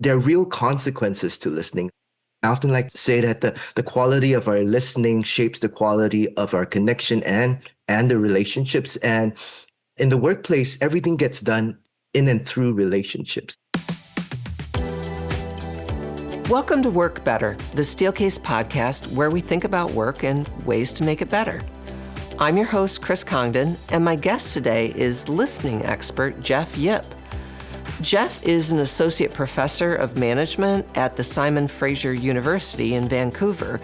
there are real consequences to listening. I often like to say that the quality of our listening shapes the quality of our connection and the relationships. And in the workplace, everything gets done in and through relationships. Welcome to Work Better, the Steelcase podcast where we think about work and ways to make it better. I'm your host, Chris Congdon, and my guest today is listening expert Jeff Yip. Jeff is an associate professor of management at the Simon Fraser University in Vancouver,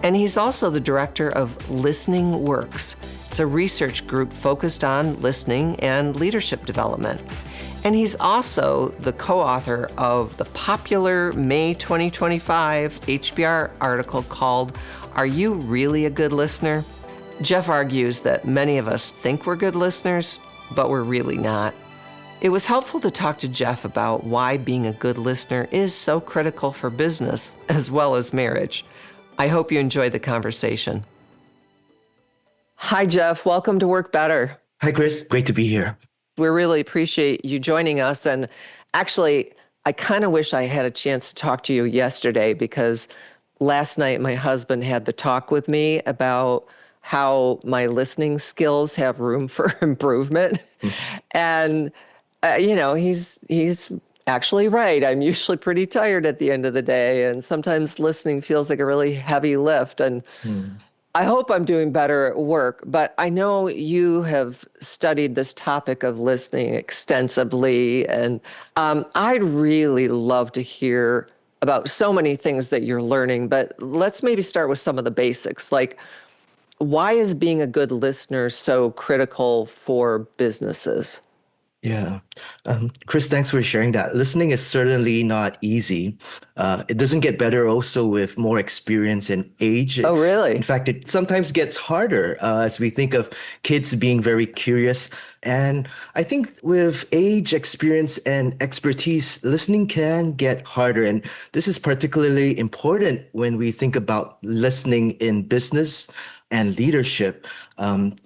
and he's also the director of ListeningWorks. It's a research group focused on listening and leadership development. And he's also the co-author of the popular May 2025 HBR article called, "Are You Really a Good Listener?" Jeff argues that many of us think we're good listeners, but we're really not. It was helpful to talk to Jeff about why being a good listener is so critical for business as well as marriage. I hope you enjoy the conversation. Hi, Jeff. Welcome to Work Better. Hi, Chris. Great to be here. We really appreciate you joining us. And actually, I kind of wish I had a chance to talk to you yesterday because last night my husband had the talk with me about how my listening skills have room for improvement. And, he's actually right. I'm usually pretty tired at the end of the day. And sometimes listening feels like a really heavy lift. And I hope I'm doing better at work, but I know you have studied this topic of listening extensively, and I'd really love to hear about so many things that you're learning, but let's maybe start with some of the basics. Like, why is being a good listener so critical for businesses? Yeah. Chris, thanks for sharing that. Listening is certainly not easy. It doesn't get better also with more experience and age. Oh, really? In fact, it sometimes gets harder as we think of kids being very curious. And I think with age, experience, and expertise, listening can get harder. And this is particularly important when we think about listening in business and leadership.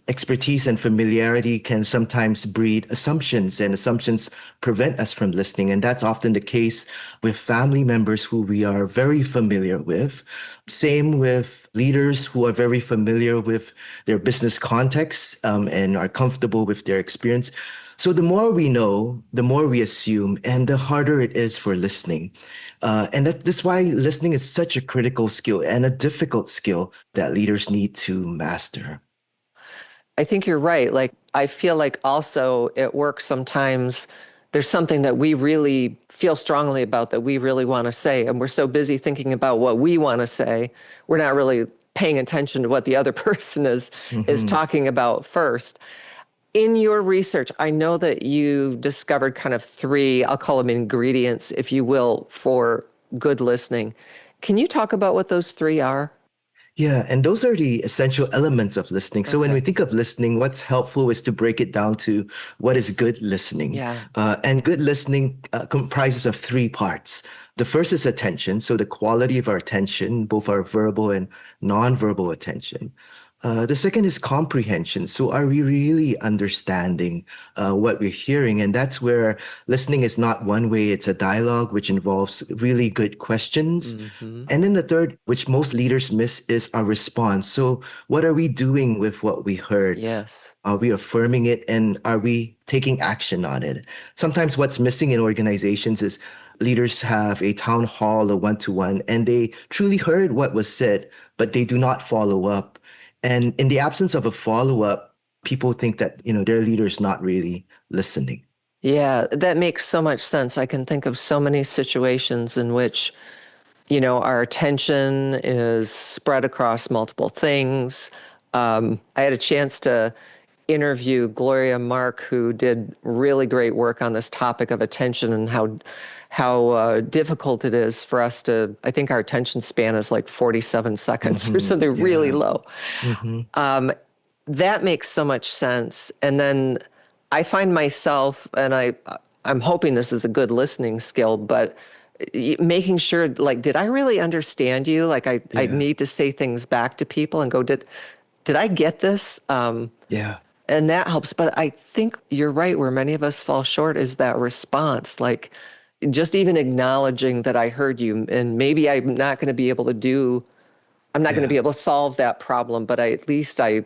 Expertise and familiarity can sometimes breed assumptions, and assumptions prevent us from listening. And that's often the case with family members who we are very familiar with. Same with leaders who are very familiar with their business context and are comfortable with their experience. So the more we know, the more we assume, and the harder it is for listening. And that's why listening is such a critical skill and a difficult skill that leaders need to master. I think you're right. Like, I feel like also at work sometimes there's something that we really feel strongly about that we really want to say. And we're so busy thinking about what we want to say, we're not really paying attention to what the other person is talking about first. In your research, I know that you discovered kind of three, I'll call them ingredients, if you will, for good listening. Can you talk about what those three are? Yeah, and those are the essential elements of listening. So when we think of listening, what's helpful is to break it down to what is good listening. Yeah. And good listening comprises of three parts. The first is attention, so the quality of our attention, both our verbal and nonverbal attention. The second is comprehension. So are we really understanding what we're hearing? And that's where listening is not one way. It's a dialogue which involves really good questions. And then the third, which most leaders miss, is our response. So what are we doing with what we heard? Yes. Are we affirming it? And are we taking action on it? Sometimes what's missing in organizations is leaders have a town hall, a one-to-one, and they truly heard what was said, but they do not follow up. And in the absence of a follow-up, people think that, their leader's not really listening. Yeah, that makes so much sense. I can think of so many situations in which, our attention is spread across multiple things. I had a chance to interview Gloria Mark, who did really great work on this topic of attention and how difficult it is for us to, I think our attention span is like 47 seconds or something really low. That makes so much sense. And then I find myself, and I'm hoping this is a good listening skill, but making sure, like, did I really understand you? Like, I need to say things back to people and go, did I get this? And that helps. But I think you're right, where many of us fall short is that response. Like, just even acknowledging that I heard you, and maybe I'm not going to be able to solve that problem, but at least I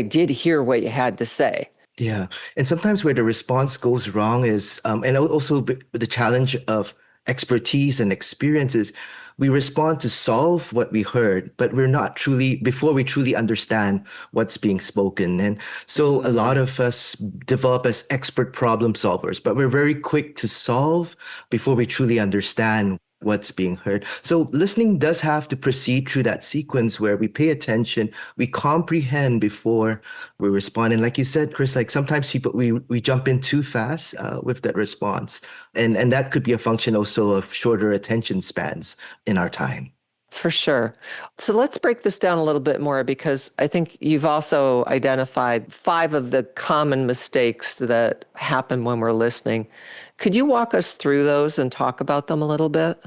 did hear what you had to say. Yeah. And sometimes where the response goes wrong is, and also the challenge of expertise and experiences, we respond to solve what we heard, but we're not truly, before we truly understand what's being spoken. And so a lot of us develop as expert problem solvers, but we're very quick to solve before we truly understand what's being heard. So listening does have to proceed through that sequence where we pay attention, we comprehend before we respond. And like you said, Chris, like sometimes we jump in too fast with that response. And that could be a function also of shorter attention spans in our time. For sure. So let's break this down a little bit more, because I think you've also identified 5 of the common mistakes that happen when we're listening. Could you walk us through those and talk about them a little bit?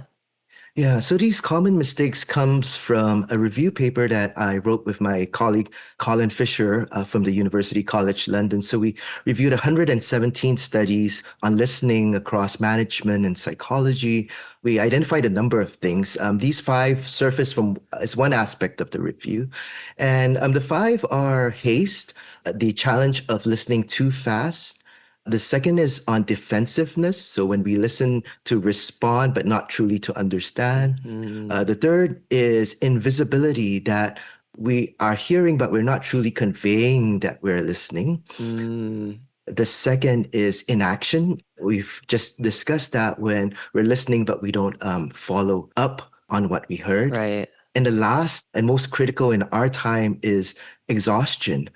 Yeah, so these common mistakes comes from a review paper that I wrote with my colleague Colin Fisher from the University College London. So we reviewed 117 studies on listening across management and psychology. We identified a number of things. These 5 surface from as one aspect of the review, and the 5 are haste, the challenge of listening too fast. The second is on defensiveness. So when we listen to respond, but not truly to understand. The third is invisibility, that we are hearing, but we're not truly conveying that we're listening. The second is inaction. We've just discussed that when we're listening, but we don't follow up on what we heard. Right. And the last and most critical in our time is exhaustion.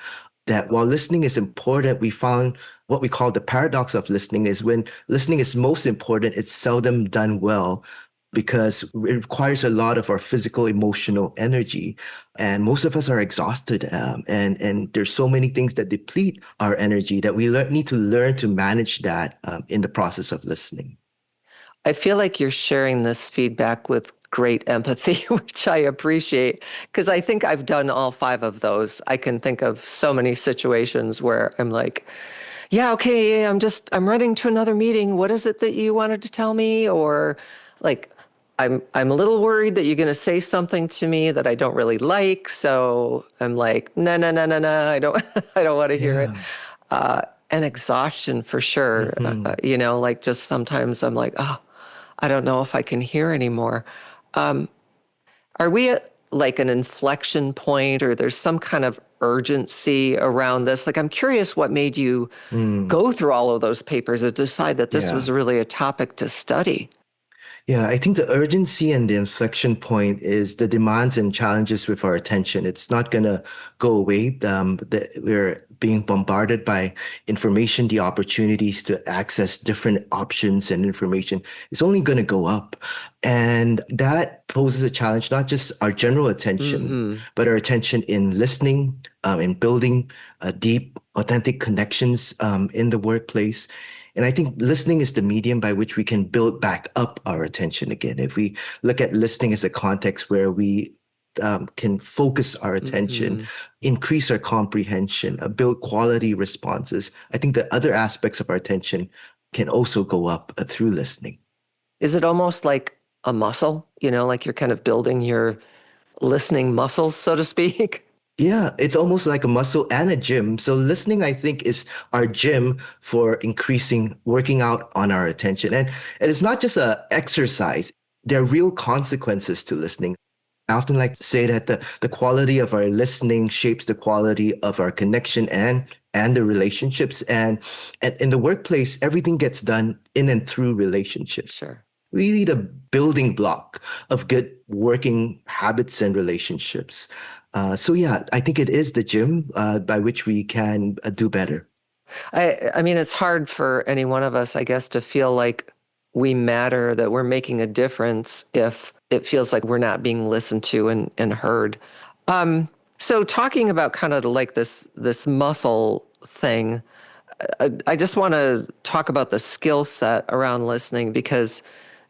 That while listening is important, we found what we call the paradox of listening is when listening is most important, it's seldom done well because it requires a lot of our physical, emotional energy. And most of us are exhausted. And there's so many things that deplete our energy that we need to learn to manage that in the process of listening. I feel like you're sharing this feedback with great empathy, which I appreciate, because I think I've done all 5 of those. I can think of so many situations where I'm like, yeah, okay, I'm running to another meeting. What is it that you wanted to tell me? Or like, I'm a little worried that you're going to say something to me that I don't really like. So I'm like, no, I don't, I don't want to hear it. And exhaustion for sure. Like just sometimes I'm like, oh, I don't know if I can hear anymore. Are we at like an inflection point, or there's some kind of urgency around this? Like, I'm curious what made you go through all of those papers and decide that this was really a topic to study? Yeah, I think the urgency and the inflection point is the demands and challenges with our attention. It's not going to go away. We're being bombarded by information, the opportunities to access different options and information is only going to go up. And that poses a challenge, not just our general attention, but our attention in listening, in building deep, authentic connections in the workplace. And I think listening is the medium by which we can build back up our attention again. If we look at listening as a context where we can focus our attention, increase our comprehension, build quality responses, I think the other aspects of our attention can also go up through listening. Is it almost like a muscle, like you're kind of building your listening muscles, so to speak? Yeah, it's almost like a muscle and a gym. So listening, I think, is our gym for working out on our attention. And it's not just an exercise. There are real consequences to listening. I often like to say that the quality of our listening shapes the quality of our connection and the relationships. And in the workplace, everything gets done in and through relationships. Sure. Really the building block of good working habits and relationships. So yeah, I think it is the gym by which we can do better. I mean, it's hard for any one of us, I guess, to feel like we matter, that we're making a difference if it feels like we're not being listened to and heard. So talking about kind of like this muscle thing, I just want to talk about the skill set around listening, because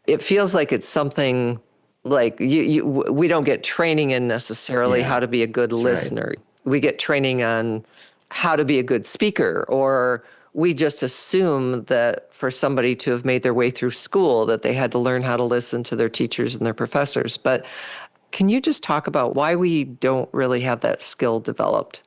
it feels like it's something like we don't get training in necessarily how to be a good listener. Right. We get training on how to be a good speaker, or we just assume that for somebody to have made their way through school, that they had to learn how to listen to their teachers and their professors. But can you just talk about why we don't really have that skill developed?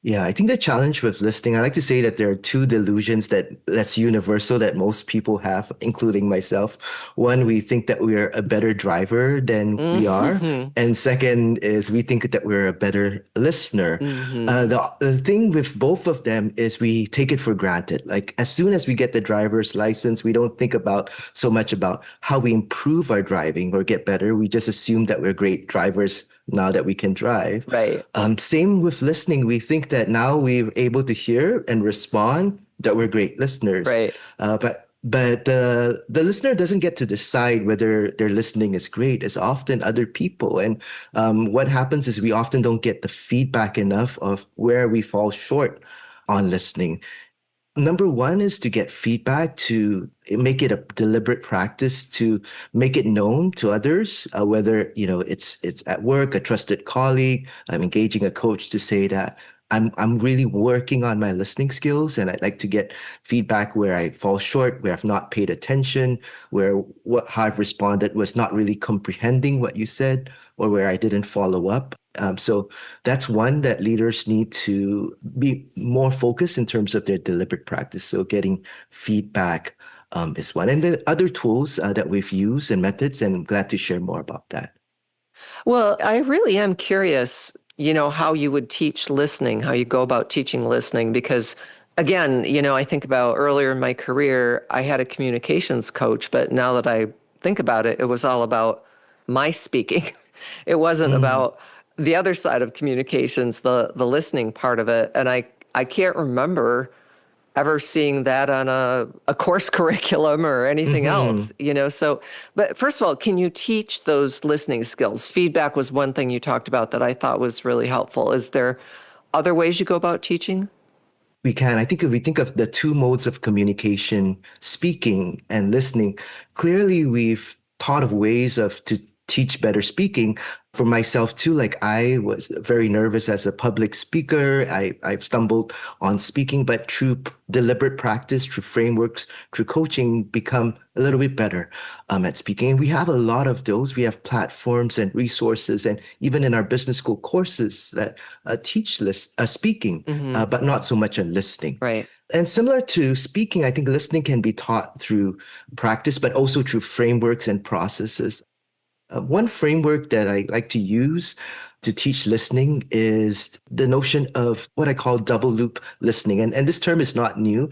Yeah, I think the challenge with listening, I like to say that there are two delusions that's universal that most people have, including myself. One, we think that we're a better driver than we are. Mm-hmm. And second is we think that we're a better listener. Mm-hmm. The thing with both of them is we take it for granted. Like as soon as we get the driver's license, we don't think about so much about how we improve our driving or get better. We just assume that we're great drivers now that we can drive. Right. Same with listening. We think that now we're able to hear and respond, that we're great listeners. Right. But the listener doesn't get to decide whether their listening is great. It's often other people. And what happens is we often don't get the feedback enough of where we fall short on listening. Number one is to get feedback, to make it a deliberate practice, to make it known to others, whether, it's at work, a trusted colleague, I'm engaging a coach to say that I'm really working on my listening skills and I'd like to get feedback where I fall short, where I've not paid attention, where how I've responded was not really comprehending what you said, or where I didn't follow up. So that's one that leaders need to be more focused in terms of their deliberate practice. So getting feedback is one. And the other tools that we've used and methods, and I'm glad to share more about that. Well, I really am curious, how you would teach listening, how you go about teaching listening, because again, I think about earlier in my career, I had a communications coach, but now that I think about it, it was all about my speaking. It wasn't about the other side of communications, the listening part of it. And I can't remember ever seeing that on a course curriculum or anything else, So, but first of all, can you teach those listening skills? Feedback was one thing you talked about that I thought was really helpful. Is there other ways you go about teaching? We can. I think if we think of the two modes of communication, speaking and listening, clearly we've thought of ways to teach better speaking. For myself too, like I was very nervous as a public speaker. I've stumbled on speaking, but through deliberate practice, through frameworks, through coaching, become a little bit better at speaking. And we have a lot of those. We have platforms and resources, and even in our business school courses that teach speaking, but not so much on listening. Right. And similar to speaking, I think listening can be taught through practice, but also through frameworks and processes. One framework that I like to use to teach listening is the notion of what I call double loop listening. And this term is not new.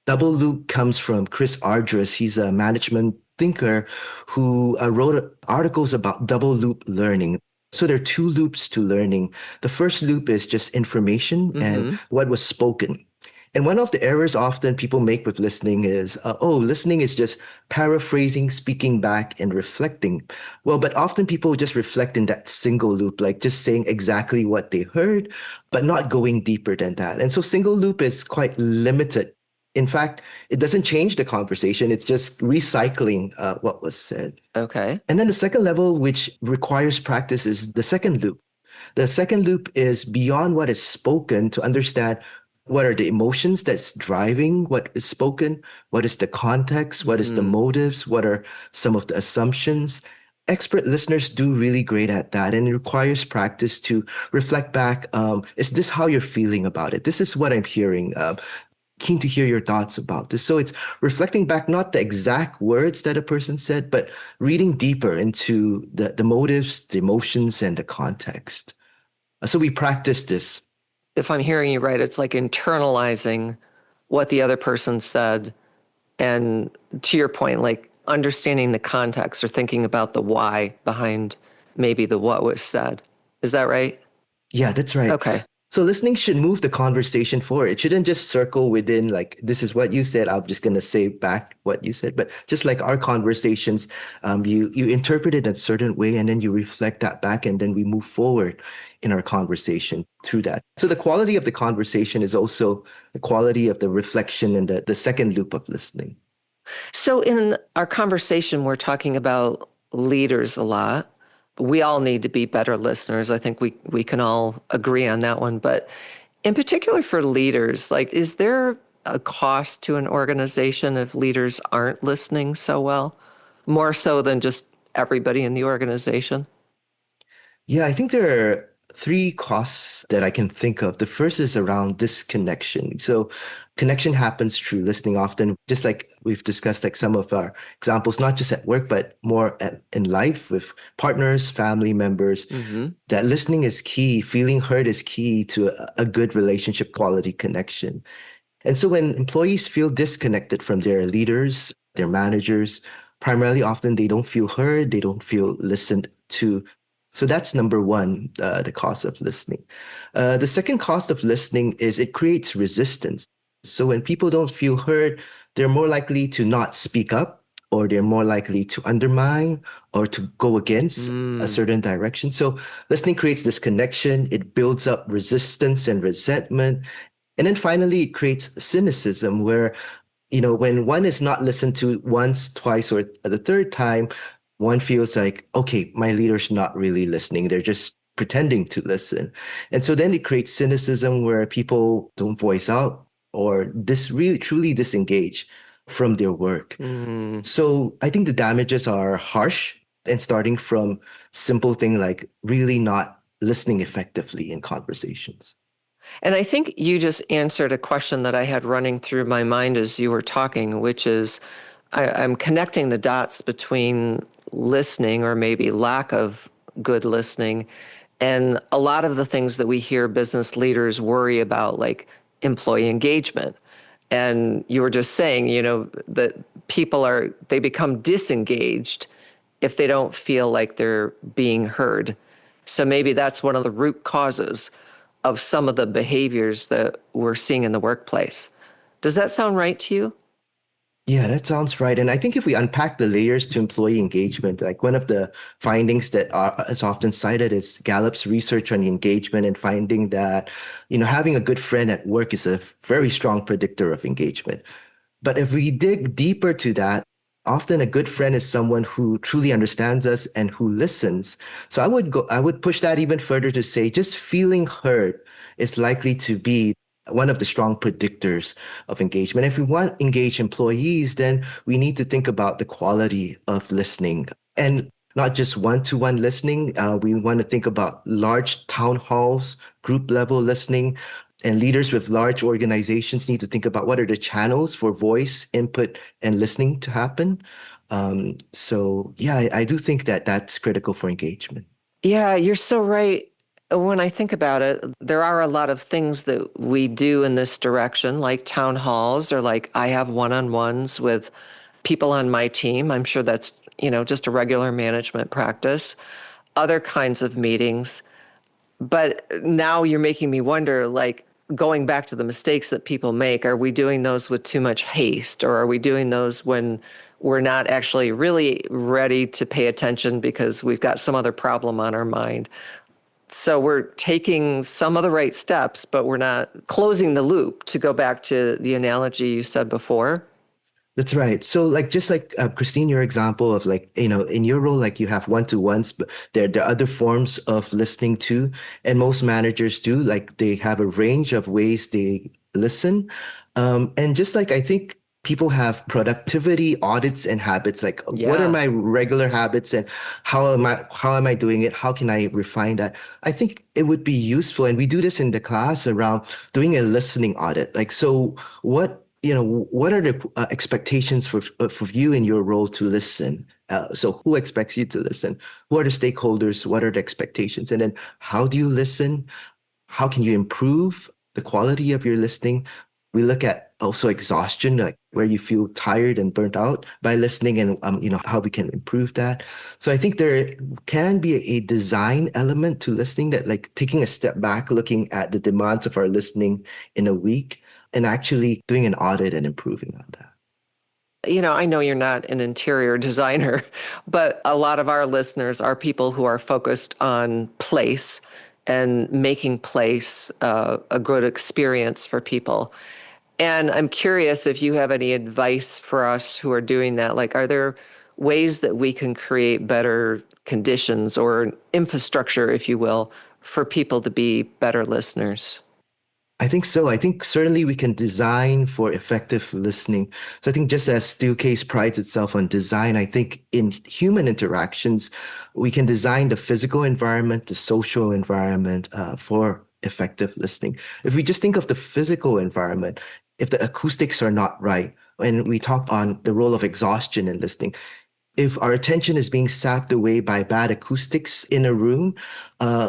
Double loop comes from Chris Ardress. He's a management thinker who wrote articles about double loop learning. So there are two loops to learning. The first loop is just information and what was spoken. And one of the errors often people make with listening is, listening is just paraphrasing, speaking back, and reflecting. Well, but often people just reflect in that single loop, like just saying exactly what they heard, but not going deeper than that. And so single loop is quite limited. In fact, it doesn't change the conversation. It's just recycling what was said. Okay. And then the second level, which requires practice, is the second loop. The second loop is beyond what is spoken to understand what are the emotions that's driving what is spoken, what is the context, what is the motives, what are some of the assumptions. Expert listeners do really great at that, and it requires practice to reflect back. Is this how you're feeling about it? This is what I'm hearing. Keen to hear your thoughts about this. So it's reflecting back, not the exact words that a person said, but reading deeper into the motives, the emotions, and the context. So we practice this. If I'm hearing you right, it's like internalizing what the other person said. And to your point, like understanding the context or thinking about the why behind maybe the what was said. Is that right? Yeah, that's right. Okay. So listening should move the conversation forward. It shouldn't just circle within like, this is what you said, I'm just going to say back what you said. But just like our conversations, you interpret it in a certain way and then you reflect that back and then we move forward in our conversation through that. So the quality of the conversation is also the quality of the reflection and the second loop of listening. So in our conversation, we're talking about leaders a lot. We all need to be better listeners. I think we can all agree on that one. But in particular for leaders, like, is there a cost to an organization if leaders aren't listening so well, more so than just everybody in the organization? Yeah, I think there are three costs that I can think of. The first is around disconnection. So connection happens through listening often, just like we've discussed, like some of our examples, not just at work, but more in life with partners, family members, Mm-hmm. that listening is key. Feeling heard is key to a good relationship quality connection. And so when employees feel disconnected from their leaders, their managers, primarily often they don't feel heard, they don't feel listened to. So that's number one, the cost of listening. The second cost of listening is it creates resistance. So when people don't feel heard, they're more likely to not speak up, or they're more likely to undermine or to go against a Mm. certain direction. So listening creates this connection, it builds up resistance and resentment. And then finally, it creates cynicism where, when one is not listened to once, twice, or the third time, one feels like, okay, my leader's not really listening. They're just pretending to listen. And so then it creates cynicism where people don't voice out or really truly disengage from their work. Mm. So I think the damages are harsh, and starting from simple thing like really not listening effectively in conversations. And I think you just answered a question that I had running through my mind as you were talking, which is I'm connecting the dots between listening or maybe lack of good listening and a lot of the things that we hear business leaders worry about, like employee engagement. And you were just saying, that they become disengaged if they don't feel like they're being heard. So maybe that's one of the root causes of some of the behaviors that we're seeing in the workplace. Does that sound right to you? Yeah, that sounds right. And I think if we unpack the layers to employee engagement, like one of the findings is often cited is Gallup's research on engagement, and finding that, having a good friend at work is a very strong predictor of engagement. But if we dig deeper to that, often a good friend is someone who truly understands us and who listens. So I would push that even further to say just feeling heard is likely to be one of the strong predictors of engagement. If we want engaged employees, then we need to think about the quality of listening, and not just one-to-one listening. We want to think about large town halls, group level listening. And leaders with large organizations need to think about what are the channels for voice, input, and listening to happen. So yeah, I do think that that's critical for engagement. Yeah, you're so right. When I think about it, there are a lot of things that we do in this direction, like town halls, or like I have one-on-ones with people on my team. I'm sure that's, just a regular management practice, other kinds of meetings. But now you're making me wonder, like, going back to the mistakes that people make, are we doing those with too much haste, or are we doing those when we're not actually really ready to pay attention because we've got some other problem on our mind? So we're taking some of the right steps, but we're not closing the loop, to go back to the analogy you said before. That's right. So like just like Christine, your example of like, in your role, like you have one-to-ones, but there are other forms of listening too. And most managers do, like they have a range of ways they listen. And just like I think people have productivity audits and habits, like what are Yeah. my regular habits and how am I doing it? How can I refine that? I think it would be useful. And we do this in the class around doing a listening audit. Like, so what are the expectations for you in your role to listen? So who expects you to listen? Who are the stakeholders? What are the expectations? And then how do you listen? How can you improve the quality of your listening? We look at also exhaustion, like where you feel tired and burnt out by listening, and how we can improve that. So I think there can be a design element to listening, that like taking a step back, looking at the demands of our listening in a week, and actually doing an audit and improving on that. I know you're not an interior designer, but a lot of our listeners are people who are focused on place and making place a good experience for people. And I'm curious if you have any advice for us who are doing that. Like, are there ways that we can create better conditions or infrastructure, if you will, for people to be better listeners? I think so. I think certainly we can design for effective listening. So I think just as Steelcase prides itself on design, I think in human interactions, we can design the physical environment, the social environment for effective listening. If we just think of the physical environment, if the acoustics are not right, and we talked on the role of exhaustion in listening, if our attention is being sapped away by bad acoustics in a room,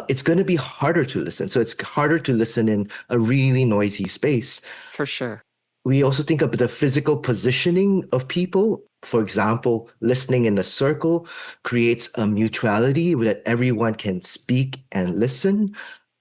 it's going to be harder to listen. So it's harder to listen in a really noisy space. For sure. We also think of the physical positioning of people. For example, listening in a circle creates a mutuality that everyone can speak and listen.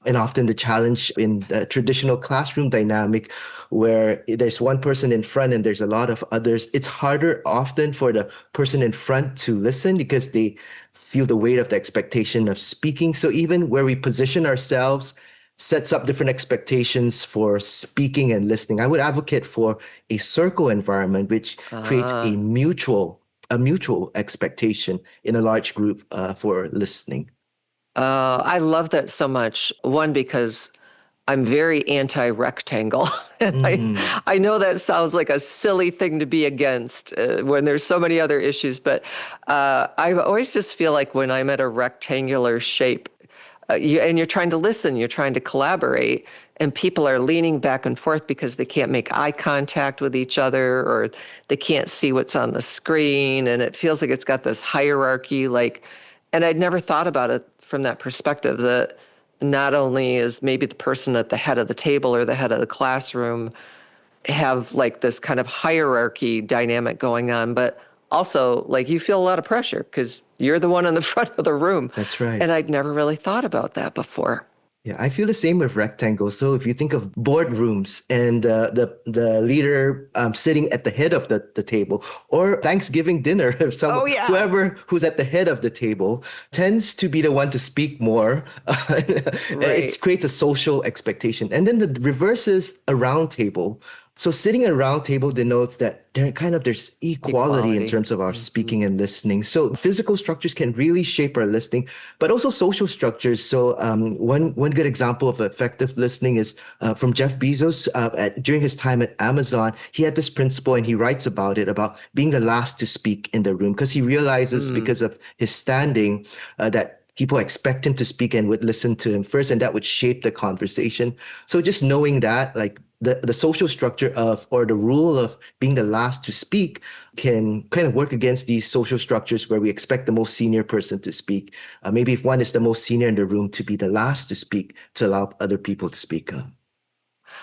And often the challenge in the traditional classroom dynamic where there's one person in front and there's a lot of others, it's harder often for the person in front to listen because they feel the weight of the expectation of speaking. So even where we position ourselves sets up different expectations for speaking and listening. I would advocate for a circle environment, which creates a mutual expectation in a large group for listening. I love that so much. One, because I'm very anti-rectangle. And I know that sounds like a silly thing to be against when there's so many other issues, but I always just feel like when I'm at a rectangular shape, and you're trying to listen, you're trying to collaborate, and people are leaning back and forth because they can't make eye contact with each other or they can't see what's on the screen, and it feels like it's got this hierarchy, and I'd never thought about it from that perspective, that not only is maybe the person at the head of the table or the head of the classroom have like this kind of hierarchy dynamic going on, but also like you feel a lot of pressure because you're the one in the front of the room. That's right. And I'd never really thought about that before. Yeah, I feel the same with rectangles. So if you think of boardrooms and the leader sitting at the head of the table, or Thanksgiving dinner, if someone, whoever who's at the head of the table tends to be the one to speak more, it creates a social expectation. And then the reverse is a round table. So sitting at a round table denotes that there's equality in terms of our speaking and listening. So physical structures can really shape our listening, but also social structures. So one good example of effective listening is from Jeff Bezos. During his time at Amazon, he had this principle and he writes about it, about being the last to speak in the room, because he realizes because of his standing that people expect him to speak and would listen to him first, and that would shape the conversation. So just knowing that, like, the social structure of, or the rule of being the last to speak can kind of work against these social structures where we expect the most senior person to speak. Maybe if one is the most senior in the room, to be the last to speak, to allow other people to speak.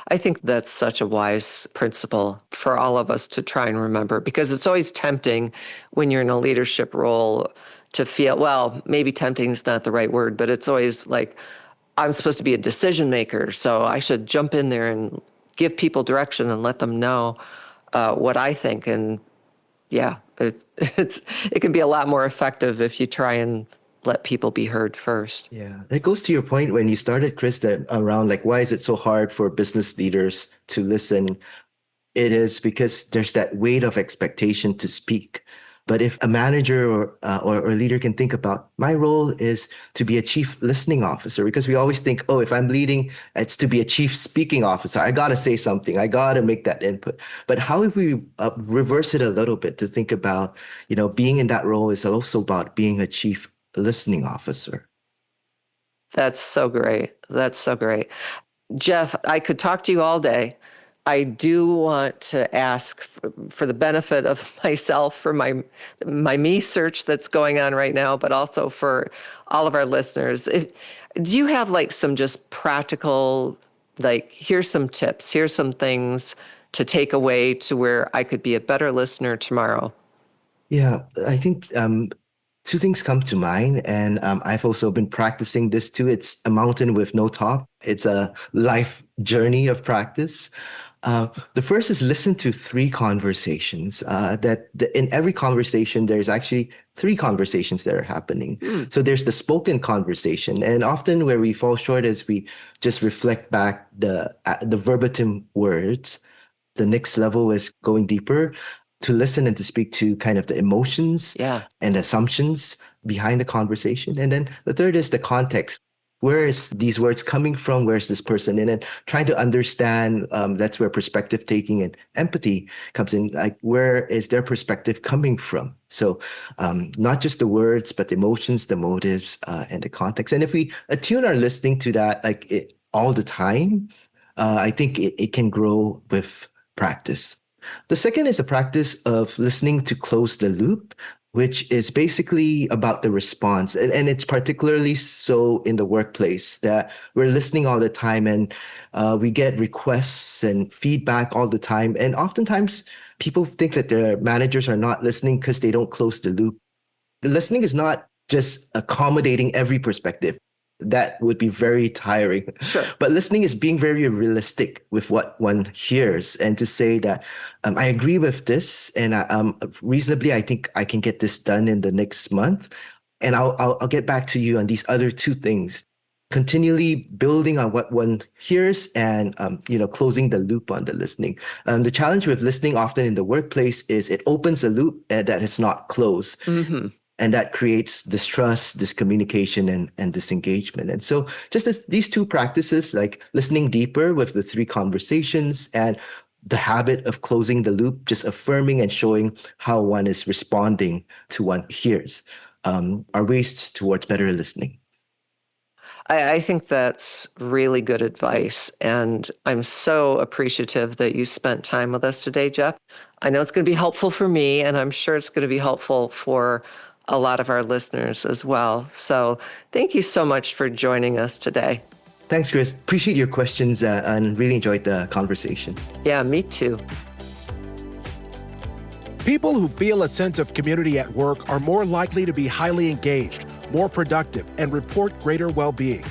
I think that's such a wise principle for all of us to try and remember, because it's always tempting when you're in a leadership role to feel, well, maybe tempting is not the right word, but it's always like, I'm supposed to be a decision maker, so I should jump in there and give people direction and let them know what I think. And yeah, it can be a lot more effective if you try and let people be heard first. Yeah, it goes to your point when you started, Chris, that around like, why is it so hard for business leaders to listen? It is because there's that weight of expectation to speak. But if a manager or a leader can think about, my role is to be a chief listening officer, because we always think, oh, if I'm leading, it's to be a chief speaking officer. I got to say something. I got to make that input. But how if we reverse it a little bit to think about, being in that role is also about being a chief listening officer? That's so great. That's so great. Jeff, I could talk to you all day. I do want to ask for the benefit of myself, for my me search that's going on right now, but also for all of our listeners. Do you have like some just practical, like, here's some tips, here's some things to take away to where I could be a better listener tomorrow? Yeah, I think two things come to mind, and I've also been practicing this too. It's a mountain with no top. It's a life journey of practice. The first is listen to three conversations. In every conversation, there's actually three conversations that are happening. So there's the spoken conversation, and often where we fall short is we just reflect back the verbatim words. The next level is going deeper to listen and to speak to kind of the emotions and assumptions behind the conversation. And then the third is the context. where is these words coming from? Where's this person in it? Trying to understand, that's where perspective taking and empathy comes in. Like, where is their perspective coming from? So not just the words, but the emotions, the motives, and the context. And if we attune our listening to that, all the time, I think it can grow with practice. The second is a practice of listening to close the loop, which is basically about the response. And it's particularly so in the workplace that we're listening all the time, and we get requests and feedback all the time. And oftentimes people think that their managers are not listening because they don't close the loop. The listening is not just accommodating every perspective. That would be very tiring. Sure. But listening is being very realistic with what one hears, and to say that I agree with this, and reasonably, I think I can get this done in the next month, and I'll get back to you on these other two things. Continually building on what one hears, and closing the loop on the listening. The challenge with listening often in the workplace is it opens a loop that is not closed. Mm-hmm. And that creates distrust, discommunication, and disengagement. And so just these two practices, like listening deeper with the three conversations, and the habit of closing the loop, just affirming and showing how one is responding to what one hears, are ways towards better listening. I think that's really good advice. And I'm so appreciative that you spent time with us today, Jeff. I know it's going to be helpful for me, and I'm sure it's going to be helpful for a lot of our listeners as well. So thank you so much for joining us today. Thanks, Chris. Appreciate your questions and really enjoyed the conversation. Yeah, me too. People who feel a sense of community at work are more likely to be highly engaged, more productive, and report greater well-being.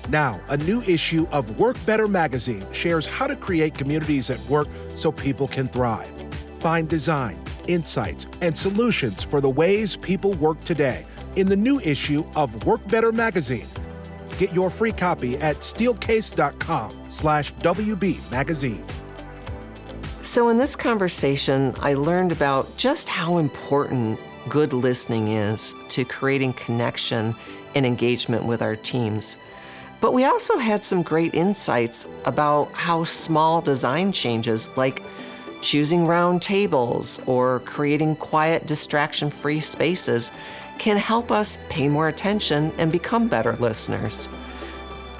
Now, a new issue of Work Better magazine shares how to create communities at work so people can thrive. Find design, insights, and solutions for the ways people work today in the new issue of Work Better magazine. Get your free copy at steelcase.com/WB magazine. So in this conversation, I learned about just how important good listening is to creating connection and engagement with our teams. But we also had some great insights about how small design changes, like choosing round tables or creating quiet, distraction-free spaces, can help us pay more attention and become better listeners.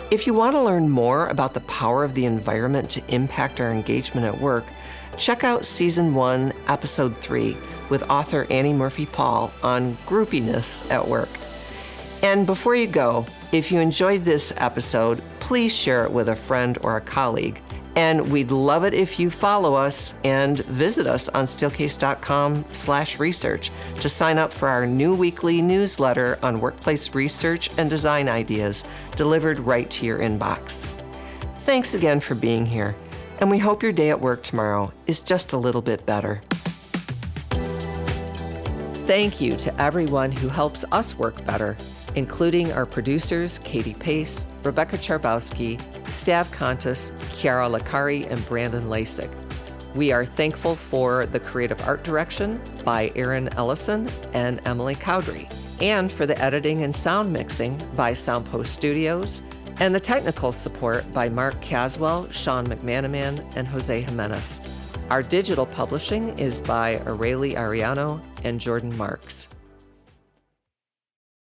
If you want to learn more about the power of the environment to impact our engagement at work, check out Season 1, Episode 3 with author Annie Murphy-Paul on groupiness at work. And before you go, if you enjoyed this episode, please share it with a friend or a colleague. And we'd love it if you follow us and visit us on steelcase.com/research to sign up for our new weekly newsletter on workplace research and design ideas delivered right to your inbox. Thanks again for being here, and we hope your day at work tomorrow is just a little bit better. Thank you to everyone who helps us work better, including our producers, Katie Pace, Rebecca Charbauski, Stav Kontis, Chiara Licari, and Brandon Lacic. We are thankful for the creative art direction by Erin Ellison and Emily Cowdery, and for the editing and sound mixing by Soundpost Studios, and the technical support by Mark Caswell, Sean McManaman, and Jose Jimenez. Our digital publishing is by Areli, Arellano, and Jordan Marks.